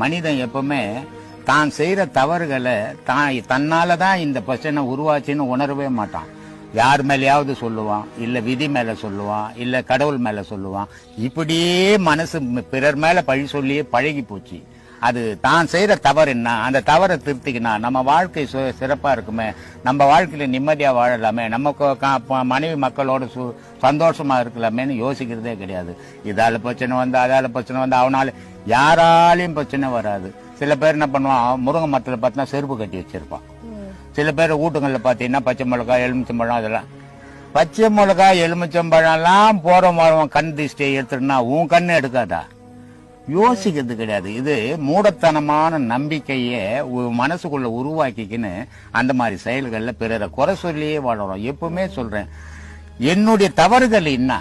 மனிதன் எப்பவுமே தான் செய்யற தவறுகளை தன்னாலதான் இந்த பிரச்சனை உருவாச்சுன்னு உணரவே மாட்டான். யார் மேலேயாவது சொல்லுவான், இல்ல விதி மேல சொல்லுவான், இல்ல கடவுள் மேல சொல்லுவான். இப்படியே மனசு பிறர் மேல பழி சொல்லியே பழகி போச்சு. அது தான் செய்யற தவறு என்ன, அந்த தவறை திருத்திக்கினா நம்ம வாழ்க்கை சிறப்பா இருக்குமே, நம்ம வாழ்க்கையில நிம்மதியா வாழலாமே, நம்ம மனைவி மக்களோட சந்தோஷமா இருக்கலாமேன்னு யோசிக்கிறதே கிடையாது. இதால பிரச்சனை வந்து அதால பிரச்சனை வந்து அவனால யாராலையும் பிரச்சனை வராது. சில பேர் என்ன பண்ணுவான், முருங்கை மரத்துல பார்த்தா செருப்பு கட்டி வச்சிருப்பான். சில பேர் வீட்டுங்கள்ல பாத்தீங்கன்னா பச்சை மிளகாய் எலுமிச்சம்பழம் அதெல்லாம், பச்சை மிளகாய் எலுமிச்சம்பழம் எல்லாம் போற மாதிரி கண் திஷ்டியை எடுத்துருன்னா உன் கண்ணு எடுக்காதா? யோசிக்கிறது கிடையாது. இது மூடத்தனமான நம்பிக்கைய மனசுக்குள்ள உருவாக்கிக்கின்னு அந்த மாதிரி செயல்கள்ல பிறரை குறை சொல்லியே வாழறோம். எப்பவுமே சொல்றேன், என்னுடைய தவறுகள் என்ன,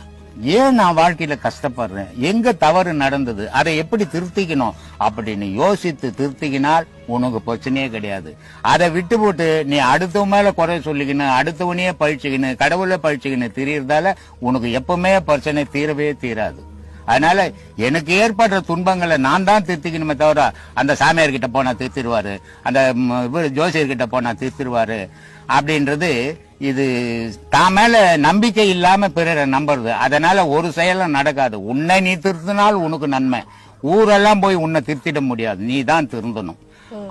ஏன் நான் வாழ்க்கையில கஷ்டப்படுறேன், எங்க தவறு நடந்தது, அதை எப்படி திருத்திக்கணும் அப்படின்னு யோசித்து திருத்திக்கினால் உனக்கு பிரச்சனையே கிடையாது. அதை விட்டு போட்டு நீ அடுத்த மேல குறை சொல்லிக்கணும், அடுத்தவனையே பழிச்சுக்கணும், கடவுளை பழிச்சுக்கணும் திரியறதால உனக்கு எப்பவுமே பிரச்சனை தீரவே தீராது. அதனால எனக்கு ஏற்படுற துன்பங்களை நான் தான் திருத்திக்கணுமே தவிர அந்த சாமியார் கிட்ட போனா திருத்திடுவாரு, அந்த ஜோசியர்கிட்ட போனா திருத்திடுவாரு அப்படின்றது இது தான் மேல நம்பிக்கை இல்லாம பிறரை நம்புறது. அதனால ஒரு செயலும் நடக்காது. உன்னை நீ திருத்தினால் உனக்கு நன்மை, ஊரெல்லாம் போய் உன்னை திருத்திட முடியாது, நீ தான் திருந்தணும்.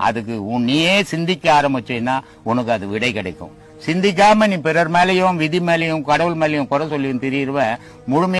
அதுக்கு நீயே சிந்திக்க ஆரம்பிச்சேன்னா உனக்கு அது விடை கிடைக்கும். சிந்திக்காம நீ பிறர் மேலையும் விதி மேலையும் கடவுள் மேலையும் குறை சொல்லியும் திரியிருவ முழுமையா